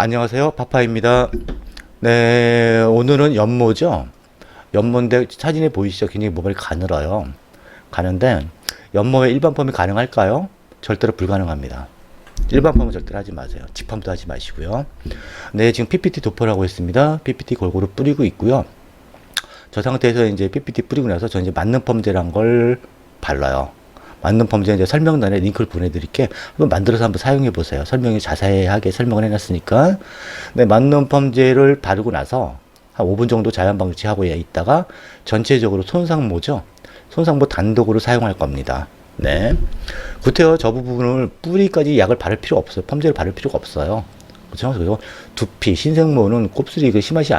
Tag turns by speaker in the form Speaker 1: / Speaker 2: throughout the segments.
Speaker 1: 안녕하세요, 파파입니다. 네, 오늘은 연모죠. 연모인데 사진에 보이시죠? 굉장히 모발이 가늘어요. 가는데 연모에 일반 펌이 가능할까요? 절대로 불가능합니다. 일반 펌은 절대로 하지 마세요. 직펌도 하지 마시고요. 네, 지금 PPT 도포라고 했습니다. PPT 골고루 뿌리고 있고요. 저 상태에서 이제 PPT 뿌리고 나서 저 이제 맞는 펌제란 걸 발라요. 맞는 펌제 이제 설명란에 링크를 보내드릴게. 한번 만들어서 한번 사용해 보세요. 설명이 자세하게 설명을 해놨으니까. 네, 맞는 펌제를 바르고 나서 한 5분 정도 자연 방치하고 있다가 전체적으로 손상모죠. 손상모 단독으로 사용할 겁니다. 네. 구태여 저 부분을 뿌리까지 약을 바를 필요 없어요. 펌제를 바를 필요가 없어요. 그렇죠? 그리고 두피, 신생모는 곱슬이 심하지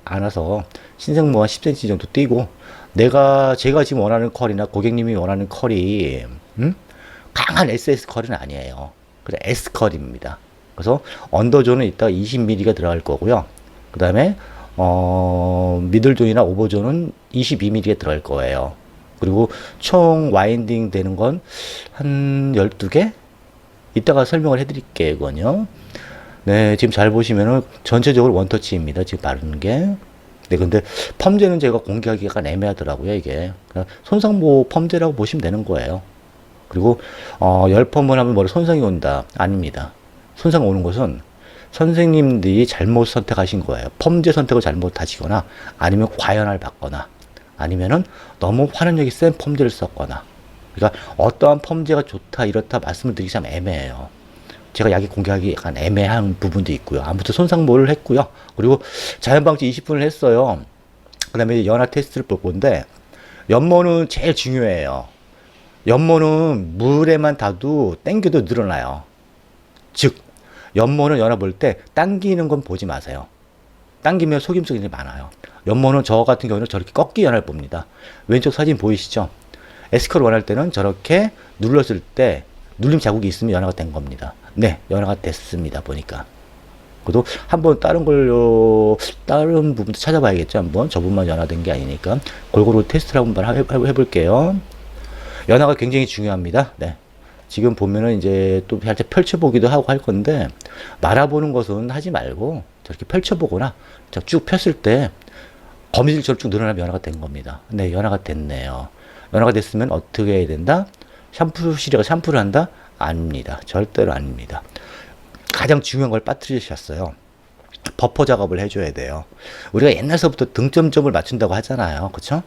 Speaker 1: 않아서 신생모 한 10cm 정도 띄고 제가 지금 원하는 컬이나 고객님이 원하는 컬이 강한 SS 컬은 아니에요. 그래 S 컬입니다. 그래서 언더존은 이따가 20mm가 들어갈 거고요. 그 다음에 미들존이나 오버존은 22mm가 들어갈 거예요. 그리고 총 와인딩 되는 건 한 12개? 이따가 설명을 해드릴게요, 이건요. 네, 지금 잘 보시면은 전체적으로 원터치입니다. 지금 바르는 게. 네, 근데 펌제는 제가 공개하기가 약간 애매하더라고요, 이게. 그냥 손상보 펌제라고 보시면 되는 거예요. 그리고, 열펌을 하면 머리 손상이 온다. 아닙니다. 손상 오는 것은 선생님들이 잘못 선택하신 거예요. 펌제 선택을 잘못하시거나, 아니면 과연을 받거나, 아니면은 너무 환원력이 센 펌제를 썼거나. 그러니까 어떠한 펌제가 좋다, 이렇다 말씀을 드리기 참 애매해요. 제가 약이 공개하기 약간 애매한 부분도 있고요. 아무튼 손상모를 했고요. 그리고 자연방치 20분을 했어요. 그 다음에 연화 테스트를 볼 건데, 연모는 제일 중요해요. 연모는 물에만 닿아도 땡겨도 늘어나요. 즉, 연모는 연화 볼 때 당기는 건 보지 마세요. 당기면 속임속이 많아요. 연모는 저 같은 경우는 저렇게 꺾기 연화를 봅니다. 왼쪽 사진 보이시죠? S컬을 원할 때는 저렇게 눌렀을 때 눌림 자국이 있으면 연화가 된 겁니다. 네, 연화가 됐습니다. 보니까. 그래도 한번 다른 부분도 찾아봐야겠죠. 한번 저분만 연화된 게 아니니까 골고루 테스트를 한번 해볼게요. 연화가 굉장히 중요합니다. 네. 지금 보면은 이제 또 살짝 펼쳐보기도 하고 할 건데, 말아보는 것은 하지 말고 저렇게 펼쳐보거나 쭉 폈을 때 거미줄처럼 쭉 늘어나면 연화가 된 겁니다. 네, 연화가 됐네요. 연화가 됐으면 어떻게 해야 된다? 샴푸실에가 샴푸를 한다? 아닙니다. 절대로 아닙니다. 가장 중요한 걸 빠뜨리셨어요. 버퍼 작업을 해줘야 돼요. 우리가 옛날서부터 등점점을 맞춘다고 하잖아요. 그쵸?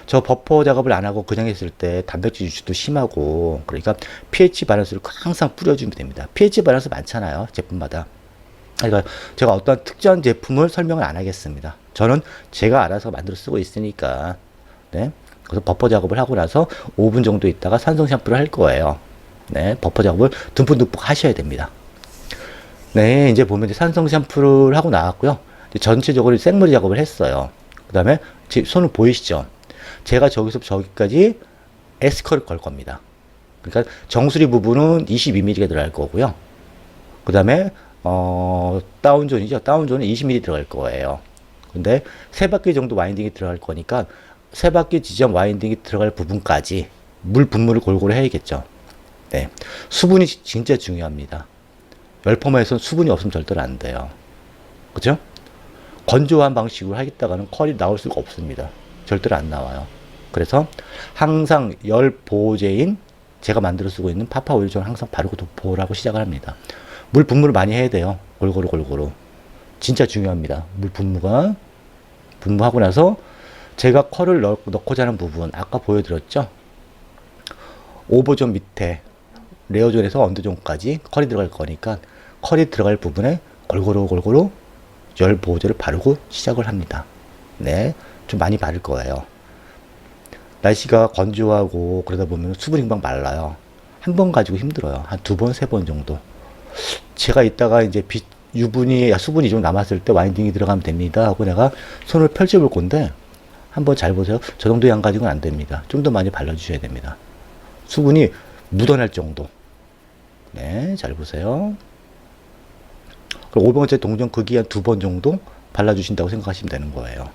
Speaker 1: 저 버퍼 작업을 안 하고 그냥 했을 때 단백질 유출도 심하고, 그러니까 pH 밸런스를 항상 뿌려주면 됩니다. pH 밸런스 많잖아요. 제품마다. 그러니까 제가 어떤 특정 제품을 설명을 안 하겠습니다. 저는 제가 알아서 만들어 쓰고 있으니까. 네. 그래서 버퍼 작업을 하고 나서 5분 정도 있다가 산성 샴푸를 할 거예요. 네, 버퍼 작업을 듬뿍듬뿍 하셔야 됩니다. 네, 이제 보면 이제 산성 샴푸를 하고 나왔고요. 이제 전체적으로 생머리 작업을 했어요. 그 다음에 제 손을 보이시죠? 제가 저기서 저기까지 S컬을 걸 겁니다. 그러니까 정수리 부분은 22mm가 들어갈 거고요. 그 다음에 다운존이죠. 다운존은 20mm 들어갈 거예요. 근데 세 바퀴 정도 와인딩이 들어갈 거니까 세 바퀴 지점 와인딩이 들어갈 부분까지 분무를 골고루 해야겠죠. 네. 수분이 진짜 중요합니다. 열펌에서는 수분이 없으면 절대로 안 돼요. 그죠? 건조한 방식으로 하겠다가는 컬이 나올 수가 없습니다. 절대로 안 나와요. 그래서 항상 열 보호제인 제가 만들어 쓰고 있는 파파 오일 좀 항상 바르고 보호를 하고 시작을 합니다. 물 분무를 많이 해야 돼요. 골고루. 진짜 중요합니다. 물 분무하고 나서 제가 컬을 넣고자 하는 부분, 아까 보여드렸죠? 오버존 밑에, 레어존에서 언더존까지 컬이 들어갈 거니까, 컬이 들어갈 부분에 골고루 열 보호제를 바르고 시작을 합니다. 네. 좀 많이 바를 거예요. 날씨가 건조하고 그러다 보면 수분이 금방 말라요. 한 번 가지고 힘들어요. 한 2번, 3번 정도. 제가 이따가 이제 수분이 좀 남았을 때 와인딩이 들어가면 됩니다 하고 내가 손을 펼쳐볼 건데, 한번 잘 보세요. 저 정도 양 가지고는 안 됩니다. 좀 더 많이 발라주셔야 됩니다. 수분이 묻어날 정도. 네, 잘 보세요. 그리고 500원짜리 동전 크기 한 2번 정도 발라주신다고 생각하시면 되는 거예요.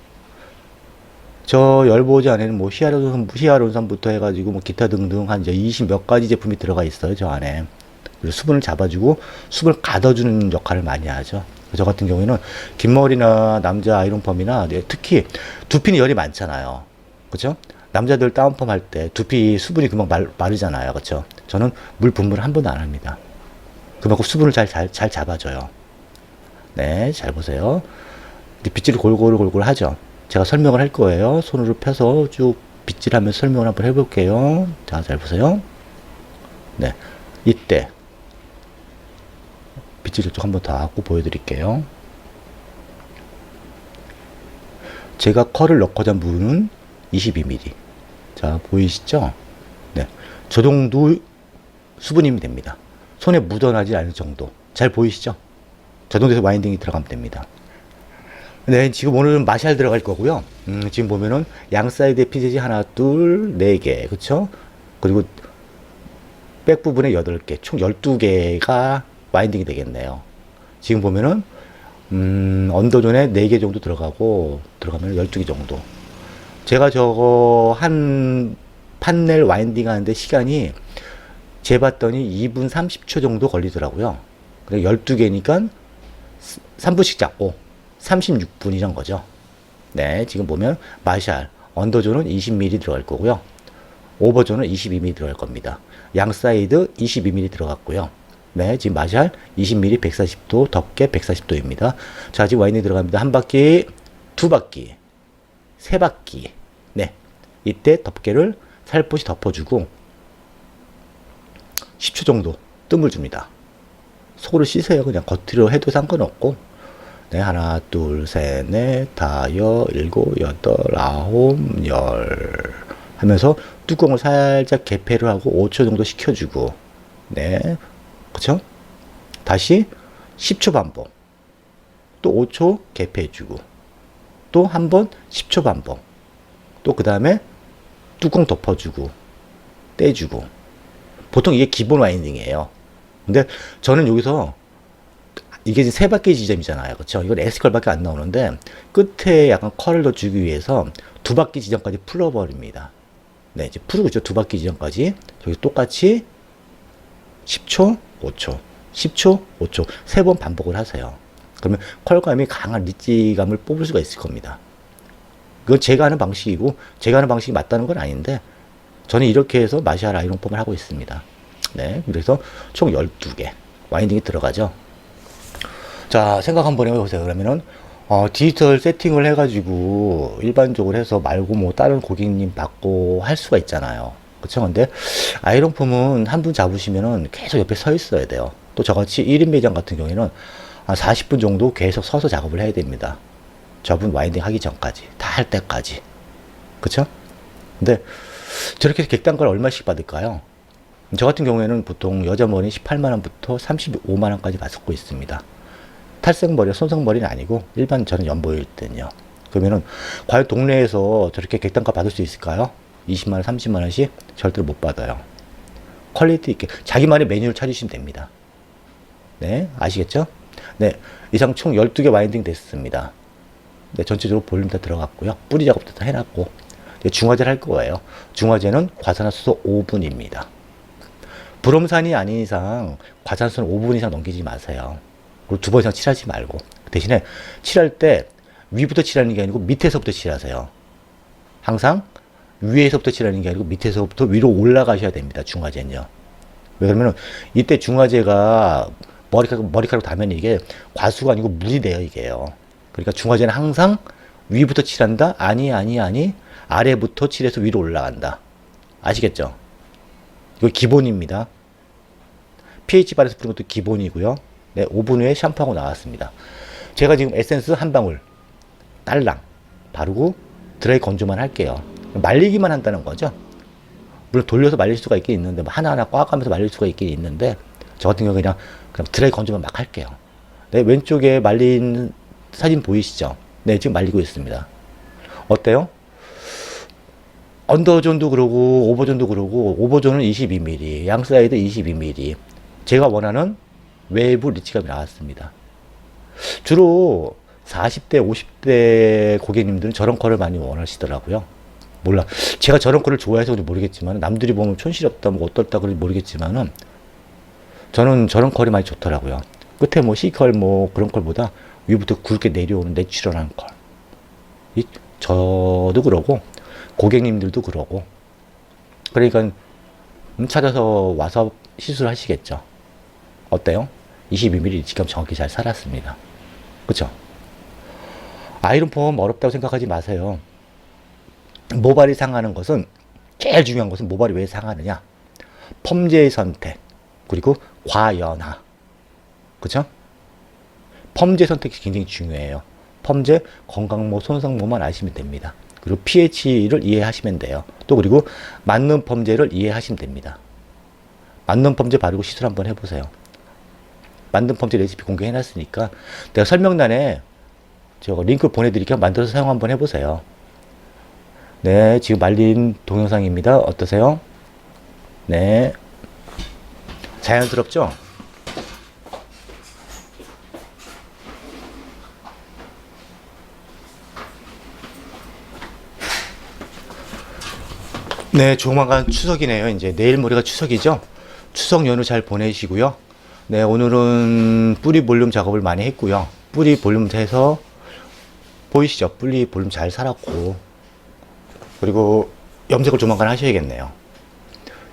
Speaker 1: 저 열보호제 안에는 뭐 히아루론산부터 해가지고 뭐 기타 등등 한 이제 20 몇 가지 제품이 들어가 있어요. 저 안에. 그래서 수분을 잡아주고 수분을 가둬주는 역할을 많이 하죠. 저 같은 경우에는 긴 머리나 남자 아이론펌이나 특히 두피는 열이 많잖아요. 그렇죠? 남자들 다운펌 할 때 두피 수분이 금방 마르잖아요. 그렇죠? 저는 물 분무를 한 번도 안 합니다. 그만큼 수분을 잘 잡아줘요. 네, 잘 보세요. 빗질을 골고루 하죠. 제가 설명을 할 거예요. 손으로 펴서 쭉 빗질하면서 설명을 한번 해볼게요. 자, 잘 보세요. 네, 이때 빗질을 쭉 한번 더 하고 보여드릴게요. 제가 컬을 넣고자 무는 22mm. 자, 보이시죠? 네, 저 정도 수분이면 됩니다. 손에 묻어나지 않을 정도. 잘 보이시죠? 저 정도에서 와인딩이 들어가면 됩니다. 네, 지금 오늘은 마샬 들어갈 거고요. 지금 보면은 양 사이드에 피셋이 하나, 둘, 네 개, 그쵸? 그리고 백 부분에 8개, 총 12개가 와인딩이 되겠네요. 지금 보면은 언더존에 4개 정도 들어가면 12개 정도. 제가 저거 한 판넬 와인딩 하는데 시간이 재봤더니 2분 30초 정도 걸리더라고요. 그래 12개니까 3분씩 잡고 36분이란 거죠. 네, 지금 보면 마샬 언더존은 20mm 들어갈 거고요. 오버존은 22mm 들어갈 겁니다. 양 사이드 22mm 들어갔고요. 네, 지금 마샬 20mm 140도, 덮개 140도입니다. 자, 지금 와인딩 들어갑니다. 한 바퀴, 두 바퀴, 세 바퀴. 네, 이때 덮개를 살포시 덮어주고 10초 정도 뜸을 줍니다. 속으로 씻어요. 그냥 겉으로 해도 상관없고. 네, 하나, 둘, 셋, 넷, 다섯, 일곱, 여덟, 아홉, 열 하면서 뚜껑을 살짝 개폐를 하고 5초 정도 식혀주고, 네, 그쵸? 다시 10초 반복, 또 5초 개폐해주고, 또 한 번 10초 반복, 또 그 다음에 뚜껑 덮어주고, 떼주고. 보통 이게 기본 와인딩이에요. 근데 저는 여기서 이게 지금 세 바퀴 지점이잖아요. 그쵸? 이건 S컬밖에 안 나오는데 끝에 약간 컬을 더 주기 위해서 두 바퀴 지점까지 풀어버립니다. 네, 이제 풀고 있죠. 두 바퀴 지점까지. 저기 똑같이 10초, 5초, 10초, 5초 세 번 반복을 하세요. 그러면 컬감이 강한 리치감을 뽑을 수가 있을 겁니다. 이건 제가 하는 방식이고 제가 하는 방식이 맞다는 건 아닌데 저는 이렇게 해서 마샬 아이론펌을 하고 있습니다. 네, 그래서 총 12개 와인딩이 들어가죠. 자, 생각 한번 해보세요. 그러면은 디지털 세팅을 해가지고 일반적으로 해서 말고 뭐 다른 고객님 받고 할 수가 있잖아요. 그쵸? 근데 아이론펌은 한 분 잡으시면은 계속 옆에 서 있어야 돼요. 또 저같이 1인 매장 같은 경우에는 한 40분 정도 계속 서서 작업을 해야 됩니다. 저분 와인딩 하기 전까지 다 할 때까지. 그쵸? 근데 저렇게 객단가를 얼마씩 받을까요? 저 같은 경우에는 보통 여자 머리 18만원부터 35만원까지 받고 있습니다. 탈색머리, 손상머리는 아니고 일반 저는 연보일 때는요. 그러면은 과연 동네에서 저렇게 객단가 받을 수 있을까요? 20만원, 30만원씩 절대로 못 받아요. 퀄리티 있게 자기만의 메뉴를 찾으시면 됩니다. 네, 아시겠죠? 네, 이상 총 12개 와인딩 됐습니다. 네, 전체적으로 볼륨 다 들어갔고요. 뿌리 작업도 다 해놨고 중화제를 할 거예요. 중화제는 과산화수소 5분입니다. 불엄산이 아닌 이상 과산화수소는 5분 이상 넘기지 마세요. 그리고 2번 이상 칠하지 말고 대신에 칠할 때 위부터 칠하는 게 아니고 밑에서부터 칠하세요. 항상 위에서부터 칠하는 게 아니고 밑에서부터 위로 올라가셔야 됩니다. 중화제는요. 왜 그러면 이때 중화제가 머리카락 닿으면 이게 과수가 아니고 물이 돼요. 이게요. 그러니까 중화제는 항상 위부터 칠한다? 아니 아래부터 칠해서 위로 올라간다. 아시겠죠? 이거 기본입니다. pH 발에서 뿌린 것도 기본이고요. 네, 5분 후에 샴푸하고 나왔습니다. 제가 지금 에센스 한 방울 딸랑 바르고 드라이 건조만 할게요. 말리기만 한다는 거죠. 물론 돌려서 말릴 수가 있긴 있는데 뭐 하나하나 꽉하면서 말릴 수가 있긴 있는데 저 같은 경우 그냥 드라이 건조만 막 할게요. 네, 왼쪽에 말린 사진 보이시죠? 네, 지금 말리고 있습니다. 어때요? 언더존도 그러고 오버존도 그러고 오버존은 22mm, 양사이드 22mm. 제가 원하는 외부 리치감이 나왔습니다. 주로 40대, 50대 고객님들은 저런 컬을 많이 원하시더라고요. 몰라. 제가 저런 컬을 좋아해서 그런지 모르겠지만 남들이 보면 촌스럽다, 뭐 어떨다 그런지 모르겠지만은 저는 저런 컬이 많이 좋더라고요. 끝에 뭐 C컬 뭐 그런 컬보다 위부터 굵게 내려오는 내추럴한 컬. 저도 그러고 고객님들도 그러고. 그러니까 찾아서 와서 시술하시겠죠. 어때요? 22mm 지금 정확히 잘 살았습니다. 그쵸? 아이론 폼 어렵다고 생각하지 마세요. 모발이 상하는 것은, 제일 중요한 것은 모발이 왜 상하느냐? 펌제의 선택, 그리고 과연화. 그쵸? 펌제 선택이 굉장히 중요해요. 펌제, 건강모, 손상모만 아시면 됩니다. 그리고 pH를 이해하시면 돼요. 또 그리고 맞는 펌제를 이해하시면 됩니다. 맞는 펌제 바르고 시술 한번 해보세요. 만든 펌제 레시피 공개해놨으니까 내가 설명란에 제가 링크 보내드릴게요. 만들어서 사용 한번 해보세요. 네, 지금 말린 동영상입니다. 어떠세요? 네, 자연스럽죠? 네, 조만간 추석이네요. 이제 내일 모레가 추석이죠. 추석 연휴 잘 보내시고요. 네, 오늘은 뿌리 볼륨 작업을 많이 했고요. 뿌리 볼륨 해서 보이시죠? 뿌리 볼륨 잘 살았고, 그리고 염색을 조만간 하셔야겠네요.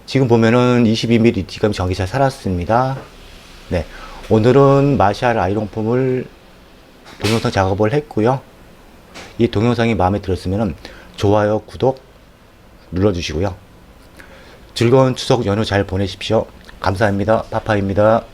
Speaker 1: 지금 보면은 22mm 지금 정이 잘 살았습니다. 네, 오늘은 마샬 아이론 폼을 동영상 작업을 했고요. 이 동영상이 마음에 들었으면 좋아요, 구독 눌러주시고요. 즐거운 추석 연휴 잘 보내십시오. 감사합니다. 파파입니다.